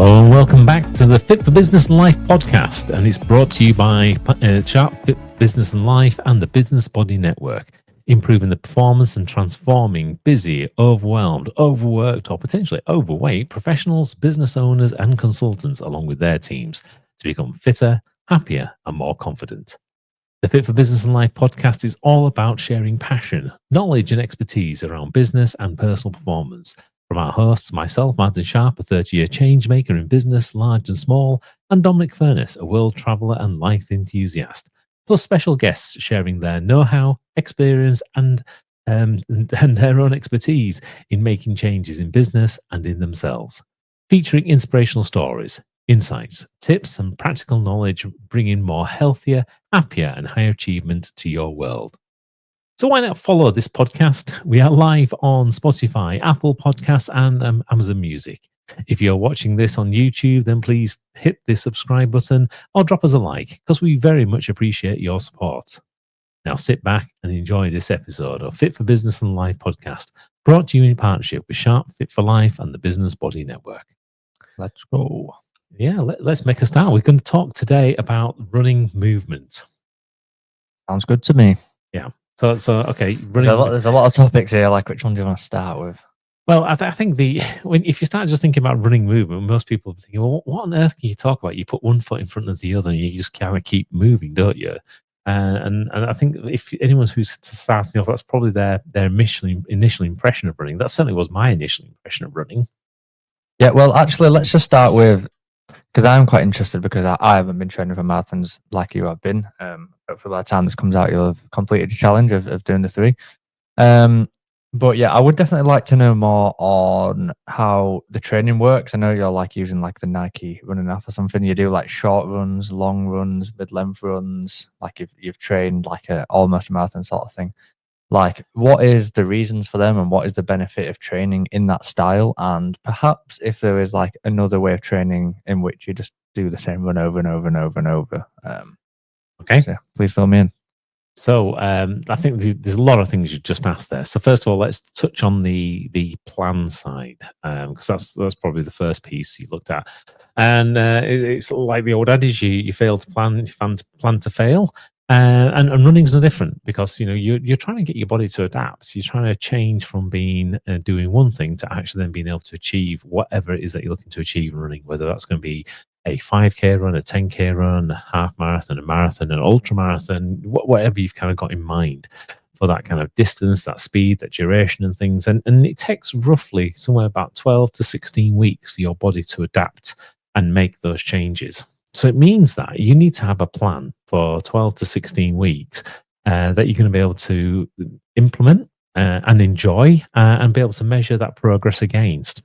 Hello and welcome back to the Fit for Business and Life podcast, and it's brought to you by Sharp, Fit for Business and Life and the Business Body Network, improving the performance and transforming busy, overwhelmed, overworked or potentially overweight professionals, business owners and consultants along with their teams to become fitter, happier and more confident. The Fit for Business and Life podcast is all about sharing passion, knowledge and expertise around business and personal performance. From our hosts, myself, Martin Sharp, a 30-year change maker in business, large and small, and Dominic Furness, a world traveller and life enthusiast, plus special guests sharing their know-how, experience, and their own expertise in making changes in business and in themselves, featuring inspirational stories, insights, tips, and practical knowledge, bringing more healthier, happier, and higher achievement to your world. So why not follow this podcast? We are live on Spotify, Apple Podcasts, and Amazon Music. If you're watching this on YouTube, then please hit the subscribe button or drop us a like, because we very much appreciate your support. Now sit back and enjoy this episode of Fit for Business and Life podcast, brought to you in partnership with Sharp, Fit for Life and the Business Body Network. Let's go. Yeah, let's make a start. We're going to talk today about running movement. Sounds good to me. Yeah. So okay. There's a lot of topics here. Like, which one do you want to start with? Well, I think if you start just thinking about running movement, most people are thinking, well, what on earth can you talk about? You put one foot in front of the other and you just kind of keep moving, don't you? And I think if anyone who's starting off, that's probably their initial impression of running. That certainly was my initial impression of running. Yeah, well, actually, let's just start with, because I'm quite interested, because I haven't been training for marathons like you have been. Hopefully by the time this comes out, you'll have completed the challenge of doing the 3. But yeah, I would definitely like to know more on how the training works. I know you're like using like the Nike running app or something. You do like short runs, long runs, mid-length runs, like you've trained like almost a marathon sort of thing. Like, what is the reasons for them and what is the benefit of training in that style? And perhaps if there is like another way of training in which you just do the same run over and over and over and over. Okay. So please fill me in. So I think there's a lot of things you just asked there. So first of all, let's touch on the plan side, because that's probably the first piece you looked at. And it's like the old adage: you fail to plan, you plan to fail. And running's no different, because you're trying to get your body to adapt. So you're trying to change from being doing one thing to actually then being able to achieve whatever it is that you're looking to achieve in running, whether that's going to be a 5K run, a 10K run, a half marathon, a marathon, an ultra marathon, whatever you've kind of got in mind for that kind of distance, that speed, that duration and things. And it takes roughly somewhere about 12 to 16 weeks for your body to adapt and make those changes. So it means that you need to have a plan for 12 to 16 weeks that you're going to be able to implement and enjoy and be able to measure that progress against.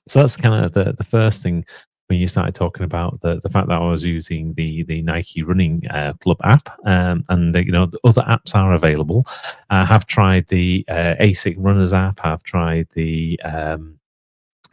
So that's kind of the first thing when you started talking about the fact that I was using the Nike Running Club app, and the other apps are available. I have tried the ASIC Runners app. I've tried the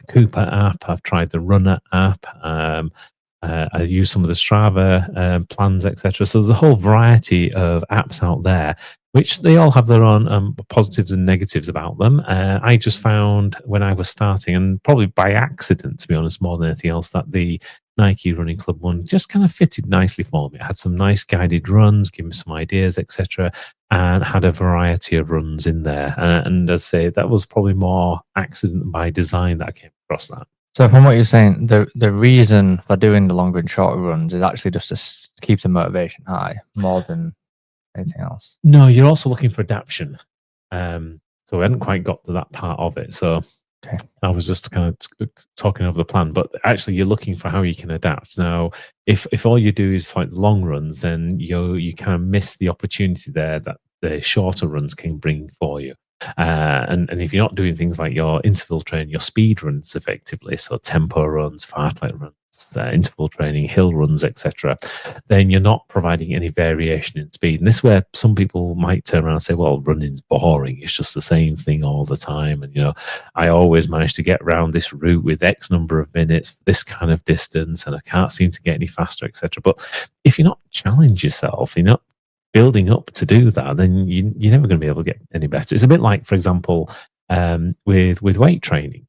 Cooper app. I've tried the Runner app. I use some of the Strava plans, etc. So there's a whole variety of apps out there, which they all have their own positives and negatives about them. I just found when I was starting, and probably by accident, to be honest, more than anything else, that the Nike Running Club one just kind of fitted nicely for me. It had some nice guided runs, gave me some ideas, etc., and had a variety of runs in there. And as I say, that was probably more accident than by design that I came across that. So from what you're saying, the reason for doing the longer and shorter runs is actually just to keep the motivation high more than anything else. No, you're also looking for adaptation. So we hadn't quite got to that part of it. So okay. I was just kind of talking over the plan, but actually you're looking for how you can adapt. Now, if all you do is like long runs, then you kind of miss the opportunity there that the shorter runs can bring for you. And if you're not doing things like your interval training, your speed runs effectively, so tempo runs, fartlek runs, interval training, hill runs, etc., then you're not providing any variation in speed. And this is where some people might turn around and say, well, running's boring. It's just the same thing all the time. And, I always manage to get around this route with X number of minutes, this kind of distance, and I can't seem to get any faster, etc. But if you're not challenge yourself, you're not building up to do that, then you're never going to be able to get any better. It's a bit like, for example, with weight training.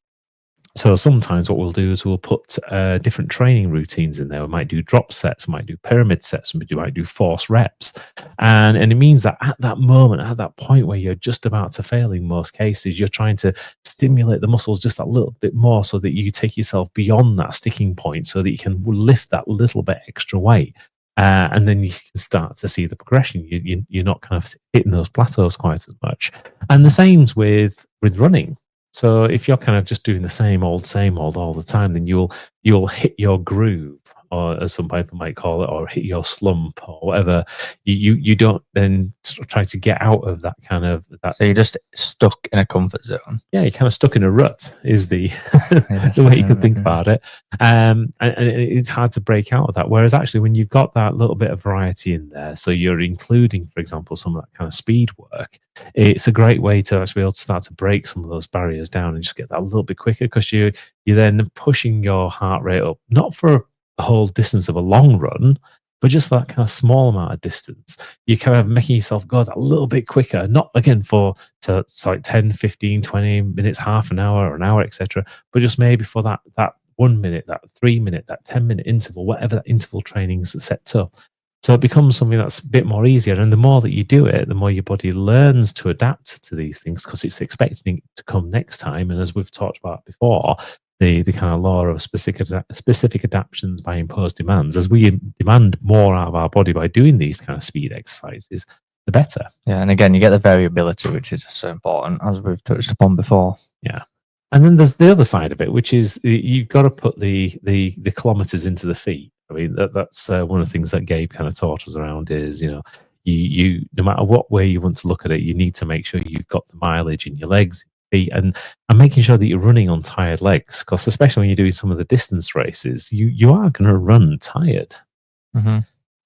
So sometimes what we'll do is we'll put different training routines in there. We might do drop sets, we might do pyramid sets, we might do force reps. And it means that at that moment, at that point where you're just about to fail in most cases, you're trying to stimulate the muscles just a little bit more so that you take yourself beyond that sticking point so that you can lift that little bit extra weight. And then you can start to see the progression. You're not kind of hitting those plateaus quite as much. And the same's with running. So if you're kind of just doing the same old all the time, then you'll hit your groove, or as some people might call it, or hit your slump or whatever. You don't then try to get out of that kind of that. So you're just stuck in a comfort zone. Yeah, you're kind of stuck in a rut is the the way you could think about it. And it's hard to break out of that. Whereas actually when you've got that little bit of variety in there, so you're including, for example, some of that kind of speed work, it's a great way to actually be able to start to break some of those barriers down and just get that a little bit quicker, because you're then pushing your heart rate up, not for a whole distance of a long run, but just for that kind of small amount of distance. You're kind of making yourself go that little bit quicker, not again for like 10, 15, 20 minutes, half an hour or an hour, etc., but just maybe for that 1 minute, that 3 minute, that 10-minute interval, whatever that interval training is set up. So it becomes something that's a bit more easier. And the more that you do it, the more your body learns to adapt to these things, because it's expecting it to come next time. And as we've talked about before, the kind of law of specific adaptations by imposed demands, as we demand more out of our body by doing these kind of speed exercises, the better. Yeah, and again, you get the variability, which is so important, as we've touched upon before. Yeah. And then there's the other side of it, which is you've got to put the kilometers into the feet. I mean, that's one of the things that Gabe kind of taught us around is, you no matter what way you want to look at it, you need to make sure you've got the mileage in your legs, feet, and making sure that you're running on tired legs, because especially when you're doing some of the distance races, you are going to run tired. Mm-hmm.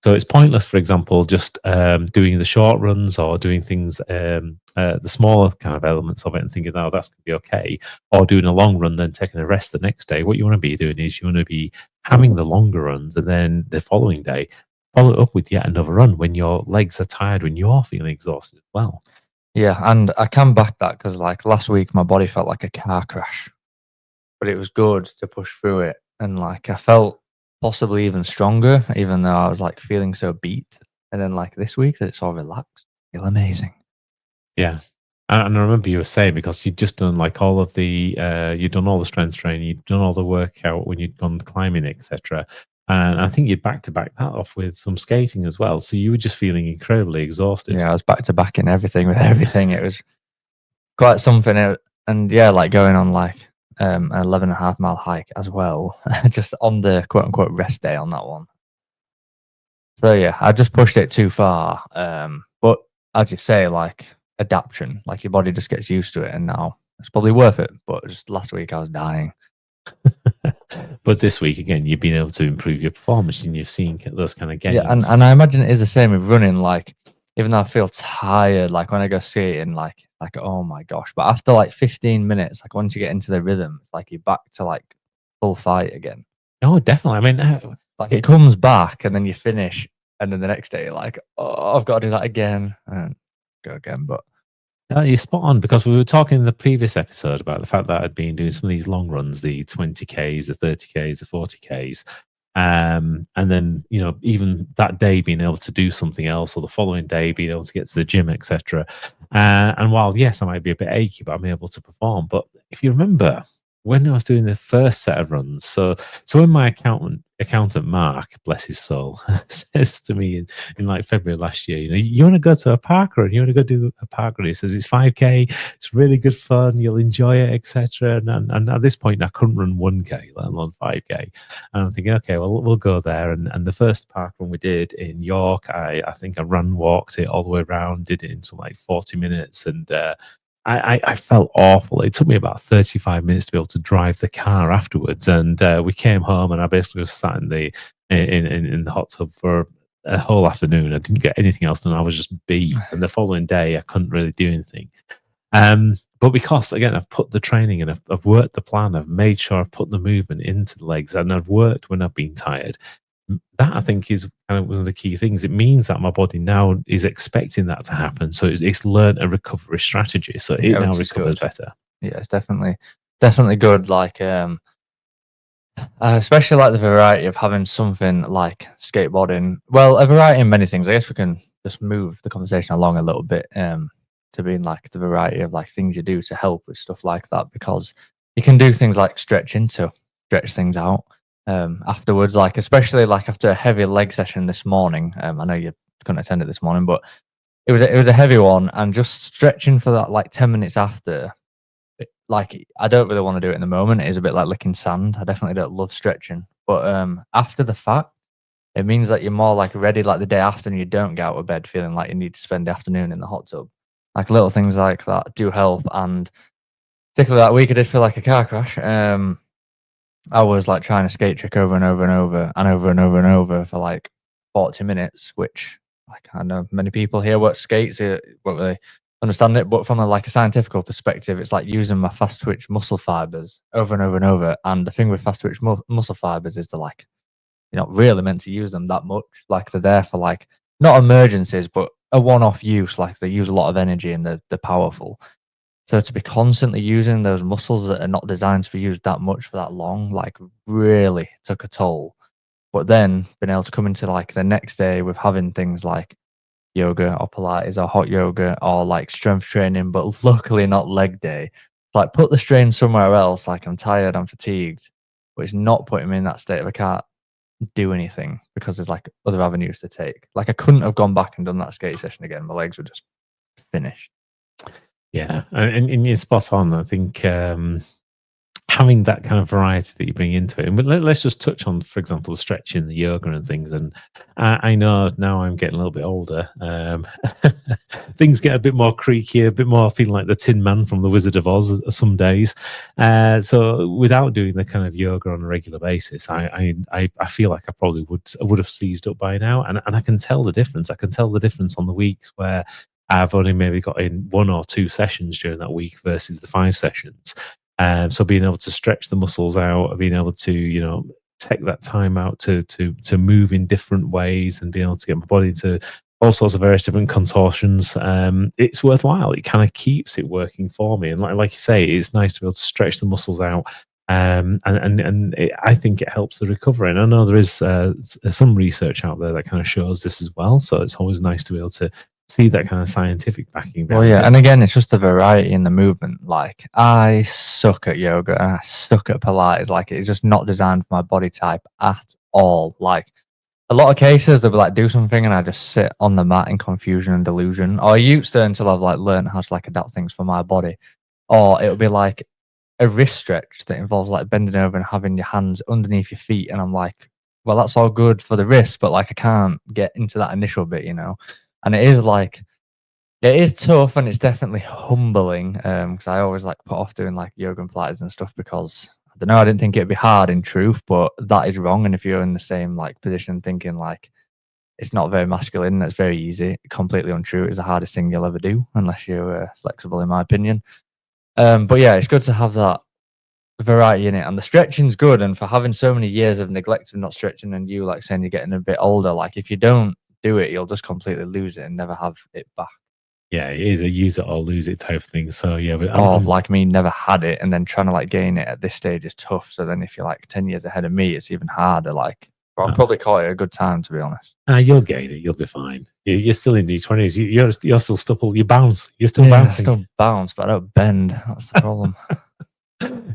So it's pointless, for example, just doing the short runs or doing things, the smaller kind of elements of it and thinking, oh, that's going to be okay. Or doing a long run, then taking a rest the next day. What you want to be doing is you want to be having the longer runs, and then the following day, follow it up with yet another run when your legs are tired, when you're feeling exhausted as well. Yeah, and I can back that, because like last week, my body felt like a car crash, but it was good to push through it. And like I felt possibly even stronger, even though I was like feeling so beat. And then like this week, that it's all relaxed. Feel amazing. Yeah. And I remember you were saying, because you'd just done like all of the, you'd done all the strength training, you'd done all the workout when you'd gone climbing, etc. And I think you'd back to back that off with some skating as well. So you were just feeling incredibly exhausted. Yeah, I was back to back in everything with everything. It was quite something. And yeah, like going on like an 11.5 mile hike as well, just on the quote unquote rest day on that one. So yeah, I just pushed it too far. But as you say, like adaptation, like your body just gets used to it, and now it's probably worth it. But just last week I was dying. But this week again, you've been able to improve your performance, and you've seen those kind of gains. Yeah, and I imagine it is the same with running. Like, even though I feel tired, like when I go skating, like oh my gosh! But after like 15 minutes, like once you get into the rhythm, it's like you're back to like full fight again. Oh, definitely. I mean, like it comes back, and then you finish, and then the next day you're like, oh, I've got to do that again and go again. But you're spot on, because we were talking in the previous episode about the fact that I'd been doing some of these long runs, the 20Ks, the 30Ks, the 40Ks. And then, even that day being able to do something else, or the following day being able to get to the gym, etc. And while, yes, I might be a bit achy, but I'm able to perform. But if you remember, when I was doing the first set of runs, so when my accountant Mark, bless his soul, says to me in like February last year, you want to go to a park run, you want to go do a park run. He says it's 5K, it's really good fun, you'll enjoy it, etc. And at this point, I couldn't run 1K, let alone 5K. And I'm thinking, okay, well, we'll go there. And the first park run we did in York, I think I walked it all the way around, did it in some like 40 minutes, and I felt awful. It took me about 35 minutes to be able to drive the car afterwards, and we came home, and I basically was sat in the hot tub for a whole afternoon. I didn't get anything else done. I was just beat, and the following day I couldn't really do anything. But because again, I've put the training and I've worked the plan, I've made sure I've put the movement into the legs, and I've worked when I've been tired. That I think is kind of one of the key things. It means that my body now is expecting that to happen, so it's learned a recovery strategy, so it now recovers better. Yeah, it's definitely definitely good. Like, especially like the variety of having something like skateboarding. Well, a variety in many things. I guess we can just move the conversation along a little bit to being like the variety of like things you do to help with stuff like that, because you can do things like stretching to stretch things out afterwards. Like especially like after a heavy leg session this morning. I know you couldn't attend it this morning, but it was a heavy one, and just stretching for that like 10 minutes after. Like I don't really want to do it in the moment. It is a bit like licking sand. I definitely don't love stretching, but after the fact, it means that you're more like ready like the day after, and you don't get out of bed feeling like you need to spend the afternoon in the hot tub. Like little things like that do help, and particularly that week I did feel like a car crash. I was like trying to skate trick over and over and over and over and over and over for like 40 minutes, which like I know many people here work skates, won't really understand it, but from like a scientific perspective, it's like using my fast twitch muscle fibers over and over and over. And the thing with fast twitch muscle fibers is they're like, you're not really meant to use them that much. Like they're there for like not emergencies, but a one-off use. Like they use a lot of energy and they're powerful. So to be constantly using those muscles that are not designed to be used that much for that long, like really took a toll. But then being able to come into like the next day with having things like yoga or Pilates or hot yoga or like strength training, but luckily not leg day. Like put the strain somewhere else. Like I'm tired, I'm fatigued, but it's not putting me in that state of I can't do anything because there's like other avenues to take. Like I couldn't have gone back and done that skate session again. My legs were just finished. Yeah, and you're spot on. I think having that kind of variety that you bring into it. And let's just touch on, for example, the stretching, the yoga, and things. And I know now I'm getting a little bit older. Things get a bit more creaky, a bit more feeling like the Tin Man from the Wizard of Oz some days. So without doing the kind of yoga on a regular basis, I feel like I probably would have seized up by now. And I can tell the difference. I can tell the difference on the weeks where I've only maybe got in 1 or 2 sessions during that week versus the 5 sessions. So being able to stretch the muscles out, being able to, take that time out to move in different ways and being able to get my body to all sorts of various different contortions, it's worthwhile. It kind of keeps it working for me. And like you say, it's nice to be able to stretch the muscles out. And I think it helps the recovery. And I know there is some research out there that kind of shows this as well. So it's always nice to be able to see that kind of scientific backing. Well, yeah, and again, it's just the variety in the movement. Like I suck at yoga and I suck at Pilates. Like it's just not designed for my body type at all. Like a lot of cases, they'll be like do something and I just sit on the mat in confusion and delusion. Or I used to until I've like learned how to like adapt things for my body. Or it'll be like a wrist stretch that involves like bending over and having your hands underneath your feet, and I'm like, well, that's all good for the wrist, but like I can't get into that initial bit, And it is like it is tough, and it's definitely humbling because I always like put off doing like yoga and Pilates and stuff because I don't know, I didn't think it'd be hard in truth, but that is wrong. And if you're in the same like position thinking like it's not very masculine, that's very easy, completely untrue. It's the hardest thing you'll ever do unless you're flexible, in my opinion. But yeah, it's good to have that variety in it, and the stretching's good. And for having so many years of neglect of not stretching, and you like saying you're getting a bit older, like if you don't do it, you'll just completely lose it and never have it back. Yeah, it is a use it or lose it type of thing. So yeah, but Like me, never had it, and then trying to like gain it at this stage is tough. So then if you're like 10 years ahead of me, it's even harder. Like I'll probably call it a good time, to be honest. You'll gain it. You'll be fine. You're still in your 20s. You're still stupple. You bounce. You're still bouncing. I still bounce, but I don't bend. That's the problem.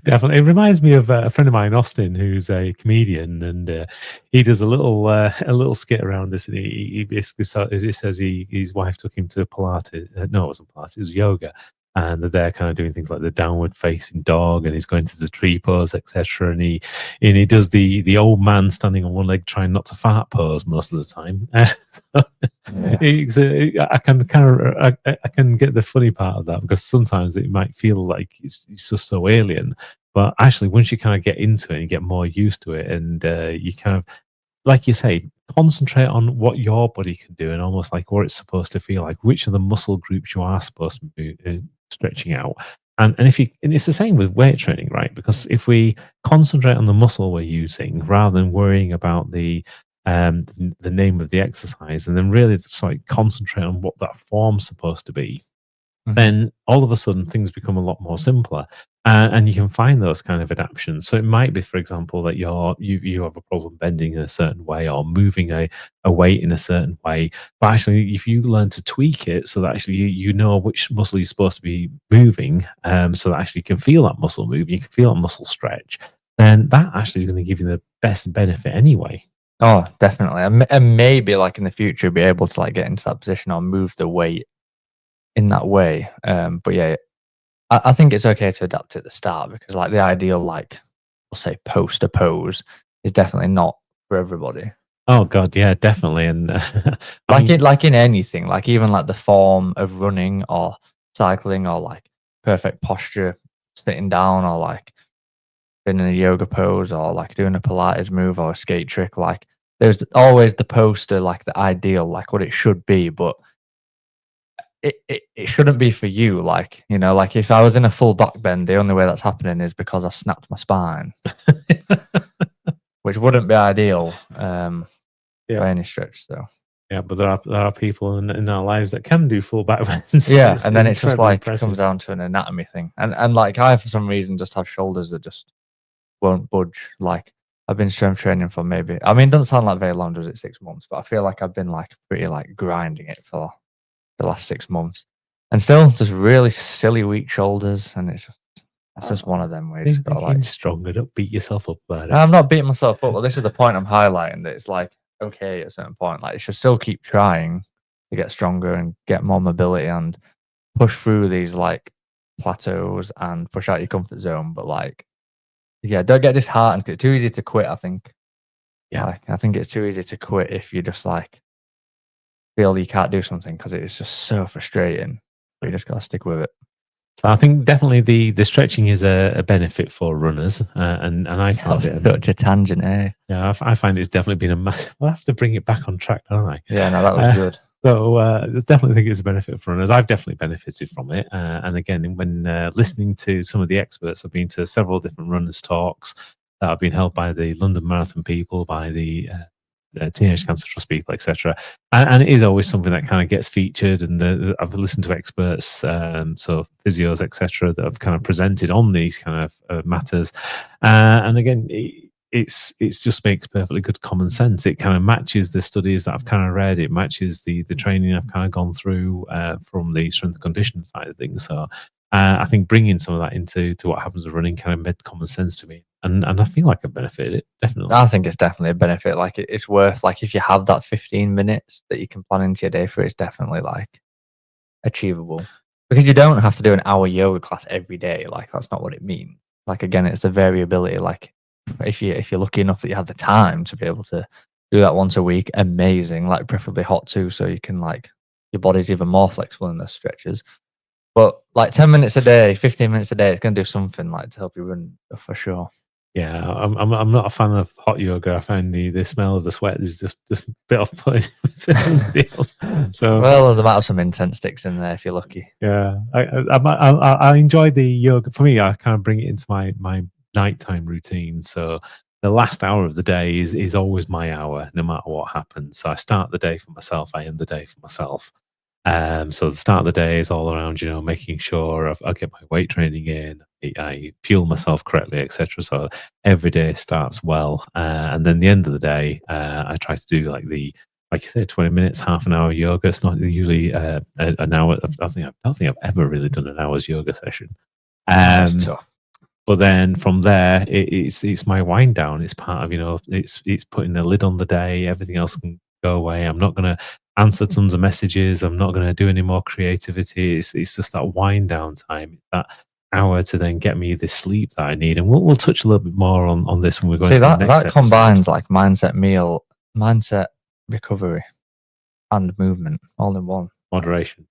Definitely, it reminds me of a friend of mine, Austin, who's a comedian, and he does a little skit around this. And he basically he says his wife took him to Pilates. No, it wasn't Pilates. It was yoga, and they're kind of doing things like the downward facing dog, and he's going to the tree pose, etc. And he does the old man standing on one leg, trying not to fart pose most of the time. I can get the funny part of that, because sometimes it might feel like it's just so alien, but actually once you kind of get into it and you get more used to it, and you kind of, like you say, concentrate on what your body can do and almost like what it's supposed to feel like, which are the muscle groups you are supposed to be stretching out. And it's the same with weight training, right? Because if we concentrate on the muscle we're using rather than worrying about the name of the exercise, and then really just like concentrate on what that form's supposed to be, then all of a sudden things become a lot more simpler. And you can find those kind of adaptations. So it might be, for example, that you have a problem bending in a certain way or moving a weight in a certain way. But actually, if you learn to tweak it so that actually you know which muscle you're supposed to be moving, so that actually you can feel that muscle move, you can feel that muscle stretch, then that actually is going to give you the best benefit anyway. Oh, definitely. And maybe like in the future, be able to like get into that position or move the weight in that way. But yeah, I think it's okay to adapt at the start because like the ideal, like we'll say poster pose is definitely not for everybody. Oh God, yeah, definitely. And Like in anything, like even like the form of running or cycling or like perfect posture sitting down or like being in a yoga pose or like doing a Pilates move or a skate trick, like there's always the poster, like the ideal, like what it should be, but it shouldn't be for you. Like, you know, like if I was in a full back bend, the only way that's happening is because I snapped my spine, which wouldn't be ideal by any stretch. So yeah, but there are people in our lives that can do full back bends. yeah, and then it's just incredibly like impressive. comes down to an anatomy thing, and like I for some reason just have shoulders that just won't budge. Like I've been strength training for maybe, I mean, it doesn't sound like very long, does it? 6 months, but I feel like I've been like pretty like grinding it for the last 6 months, and still just really silly weak shoulders, and it's just one of them where you just got like stronger. Don't beat yourself up about it. I'm not beating myself up, but this is the point I'm highlighting, that it's like okay at a certain point, like you should still keep trying to get stronger and get more mobility and push through these like plateaus and push out your comfort zone, but like yeah, don't get disheartened 'cause it's too easy to quit, I think. Yeah. Like, I think it's too easy to quit if you just like feel you can't do something because it's just so frustrating. But you just gotta stick with it. So I think definitely the stretching is a benefit for runners, and I found it. Such a tangent, eh? Yeah, I find it's definitely been a massive. We'll have to bring it back on track, don't I? Yeah, no, that was good. So I definitely think it's a benefit for runners. I've definitely benefited from it. And again, when listening to some of the experts, I've been to several different runners' talks that have been held by the London Marathon people, by the Teenage Cancer Trust people, etc. And it is always something that kind of gets featured. And I've listened to experts, so physios, etc., that have kind of presented on these kind of matters. And again, it's just makes perfectly good common sense. It kind of matches the studies that I've kind of read. It matches the training I've kind of gone through from the strength and conditioning side of things. So I think bringing some of that into what happens with running kind of made common sense to me, and I feel like I benefited it definitely. I think it's definitely a benefit. Like it's worth, like if you have that 15 minutes that you can plan into your day for, it's definitely like achievable because you don't have to do an hour yoga class every day. Like that's not what it means. Like again, it's the variability. Like if you're lucky enough that you have the time to be able to do that once a week, amazing. Like preferably hot too, so you can like your body's even more flexible in those stretches. But like 10 minutes a day, 15 minutes a day, it's going to do something like to help you run for sure. Yeah, I'm not a fan of hot yoga. I find the smell of the sweat is just a bit off-putting with everybody else. So well, there might have some incense sticks in there if you're lucky. Yeah, I enjoy the yoga. For me, I kind of bring it into my nighttime routine. So the last hour of the day is always my hour, no matter what happens. So I start the day for myself. I end the day for myself. So the start of the day is all around, making sure I get my weight training in, I fuel myself correctly, etc. So every day starts well, and then the end of the day, I try to do like you said, 20 minutes, half an hour yoga. It's not usually an hour. I don't think I've ever really done an hour's yoga session. That's tough. But then from there, it's my wind down. It's part of, it's putting the lid on the day. Everything else can go away. I'm not going to answer tons of messages. I'm not going to do any more creativity. It's just that wind down time, that hour to then get me the sleep that I need. And we'll touch a little bit more on this when we're going to the next that episode. combines like mindset, recovery, and movement all in one. Moderation.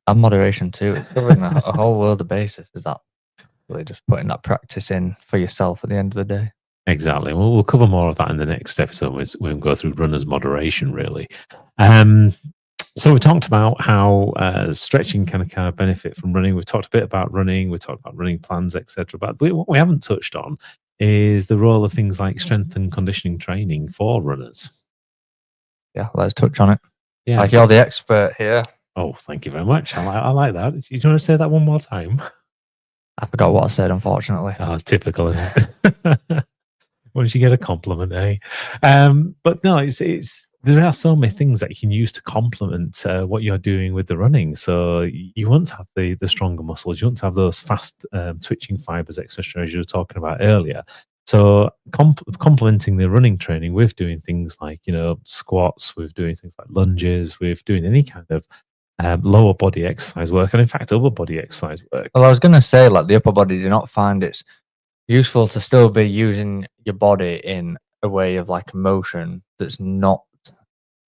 And moderation too. It's covering a whole world of bases. Is that really just putting that practice in for yourself at the end of the day? Exactly. We'll cover more of that in the next episode when we go through runner's moderation, really. So we talked about how stretching can kind of benefit from running. We've talked a bit about running. We talked about running plans, etc. But what we haven't touched on is the role of things like strength and conditioning training for runners. Yeah, let's touch on it. Yeah, like you're the expert here. Oh, thank you very much. I like that. You want to say that one more time? I forgot what I said, unfortunately. Oh, typical, isn't it? Once you get a compliment, eh? But no, it's there are so many things that you can use to complement what you're doing with the running. So you want to have the stronger muscles, you want to have those fast twitching fibers, etc., as you were talking about earlier. So complementing the running training with doing things like squats, with doing things like lunges, with doing any kind of lower body exercise work, and in fact upper body exercise work. Well, I was going to say, like, the upper body, do not find it's useful to still be using your body in a way of like motion that's not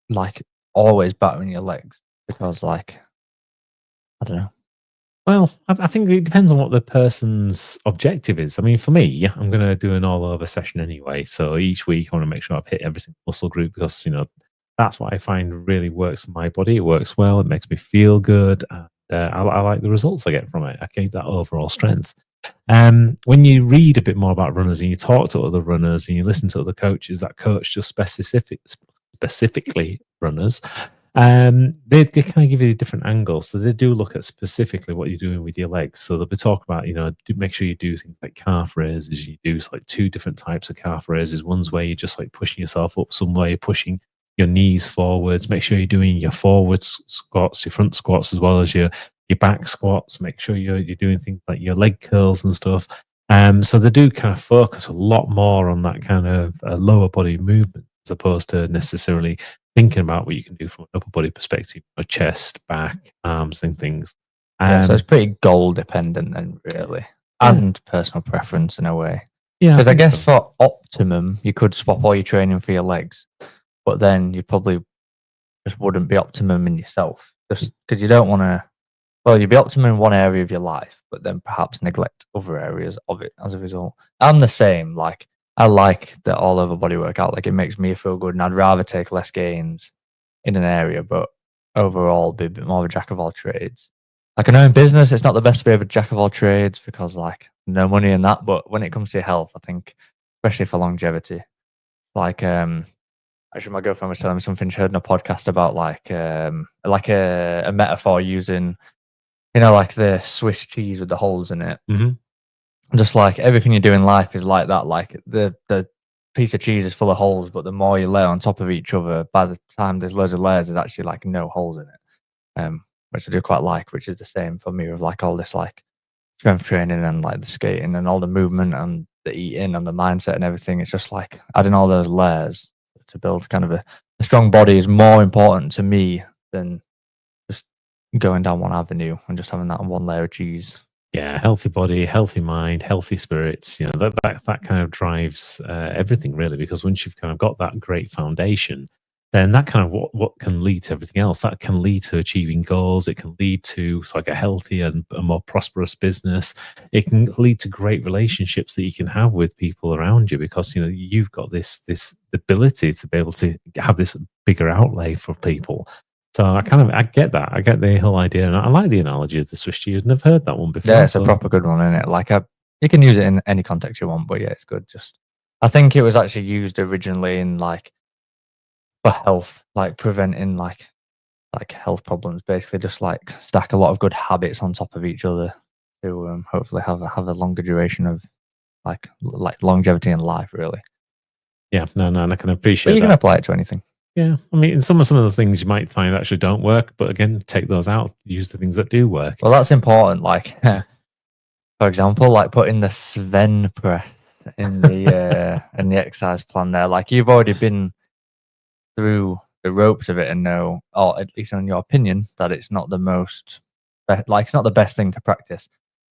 like always battering your legs, because like, I don't know. Well, I think it depends on what the person's objective is. I mean, for me, I'm going to do an all-over session anyway. So each week, I want to make sure I've hit every single muscle group because that's what I find really works for my body. It works well. It makes me feel good, and I like the results I get from it. I keep that overall strength. When you read a bit more about runners and you talk to other runners and you listen to other coaches that coach just specifically runners, they kind of give you a different angle. So they do look at specifically what you're doing with your legs. So they'll be talking about, make sure you do things like calf raises. You do like 2 different types of calf raises. One's where you're just like pushing yourself up, some way you're pushing your knees forwards. Make sure you're doing your forward squats, your front squats, as well as your back squats. Make sure you're doing things like your leg curls and stuff. So they do kind of focus a lot more on that kind of lower body movement as opposed to necessarily thinking about what you can do from an upper body perspective, chest, back, arms, and things. Yeah, so it's pretty goal dependent then, really, and personal preference in a way. Yeah, because I guess for optimum, you could swap all your training for your legs, but then you probably just wouldn't be optimum in yourself, just because you don't want to. Well, you'd be optimum in one area of your life, but then perhaps neglect other areas of it as a result. I'm the same. Like, I like the all over body workout. Like, it makes me feel good, and I'd rather take less gains in an area, but overall be a bit more of a jack of all trades. Like, I know in business, it's not the best to be a jack of all trades because, like, no money in that. But when it comes to your health, I think, especially for longevity, like, actually, my girlfriend was telling me something she heard in a podcast about, like a metaphor using, like the Swiss cheese with the holes in it. Mm-hmm. Just like everything you do in life is like that. Like the piece of cheese is full of holes, but the more you lay on top of each other, by the time there's loads of layers, there's actually like no holes in it. Which I do quite like, which is the same for me with like all this like strength training and like the skating and all the movement and the eating and the mindset and everything. It's just like adding all those layers to build kind of a strong body is more important to me than just going down one avenue and just having that on one layer of cheese. Yeah, healthy body, healthy mind, healthy spirits. That kind of drives everything really, because once you've kind of got that great foundation, then that kind of what can lead to everything else. That can lead to achieving goals. It can lead to like a healthier and a more prosperous business. It can lead to great relationships that you can have with people around you, because you've got this ability to be able to have this bigger outlay for people. So I get that. I get the whole idea, and I like the analogy of the Swiss cheese. Never heard that one before. Yeah, it's a proper good one, isn't it? Like, you can use it in any context you want, but yeah, it's good. I think it was actually used originally in like for health, like preventing like health problems. Basically, just like stack a lot of good habits on top of each other to hopefully have a longer duration of like longevity in life. Really. Yeah, no, I can appreciate. But you can apply it to anything. Yeah, I mean, some of the things you might find actually don't work, but again, take those out. Use the things that do work. Well, that's important. Like, for example, like putting the Sven press in the in the exercise plan there. Like, you've already been through the ropes of it and know, or at least in your opinion, that it's not the most, like, it's not the best thing to practice.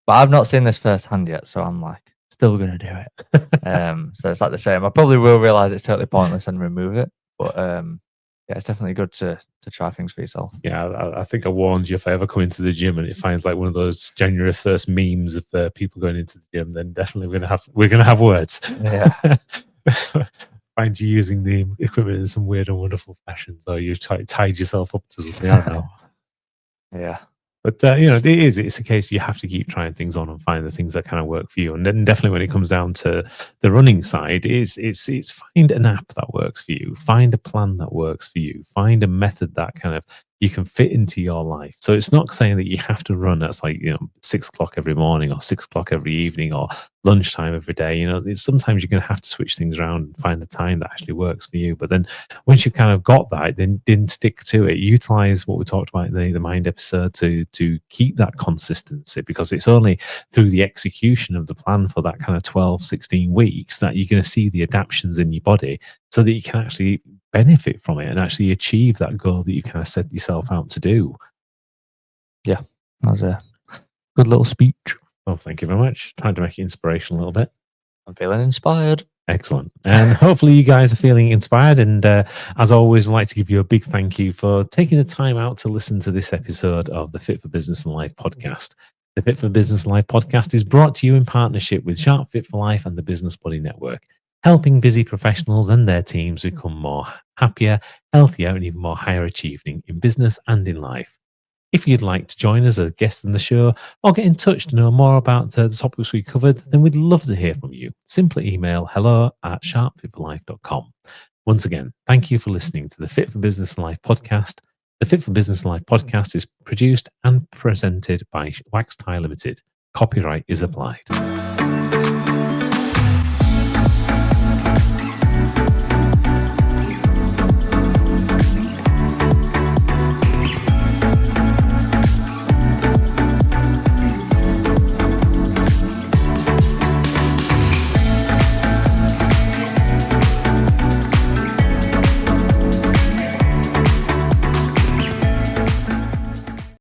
But I've not seen this firsthand yet, so I'm like still gonna do it. So it's like the same. I probably will realize it's totally pointless and remove it. But yeah, it's definitely good to try things for yourself. Yeah, I think I warned you, if I ever come into the gym and it finds like one of those January 1st memes of people going into the gym, then definitely we're gonna have words. Yeah. Find you using the equipment in some weird and wonderful fashion, so you've tied yourself up to something. I don't know. Yeah. But it's a case you have to keep trying things on and find the things that kind of work for you. And then definitely when it comes down to the running side, it's find an app that works for you, find a plan that works for you, find a method that kind of you can fit into your life. So it's not saying that you have to run at 6 o'clock every morning or 6 o'clock every evening or lunchtime every day. Sometimes you're going to have to switch things around and find the time that actually works for you. But then once you've kind of got that, then stick to it. Utilize what we talked about in the mind episode to keep that consistency, because it's only through the execution of the plan for that kind of 12, 16 weeks that you're going to see the adaptations in your body, so that you can actually benefit from it and actually achieve that goal that you kind of set yourself out to do. Yeah, that was a good little speech. Oh, thank you very much. Trying to make it inspirational a little bit. I'm feeling inspired. Excellent. And hopefully you guys are feeling inspired. And as always, I'd like to give you a big thank you for taking the time out to listen to this episode of the Fit for Business and Life podcast. The Fit for Business and Life podcast is brought to you in partnership with Sharp Fit for Life and the Business Buddy Network, helping busy professionals and their teams become more happier, healthier, and even more higher achieving in business and in life. If you'd like to join us as a guest in the show or get in touch to know more about the topics we covered, then we'd love to hear from you. Simply email hello@sharpfitforlife.com. Once again, thank you for listening to the Fit for Business and Life podcast. The Fit for Business and Life podcast is produced and presented by Wax Tie Limited. Copyright is applied.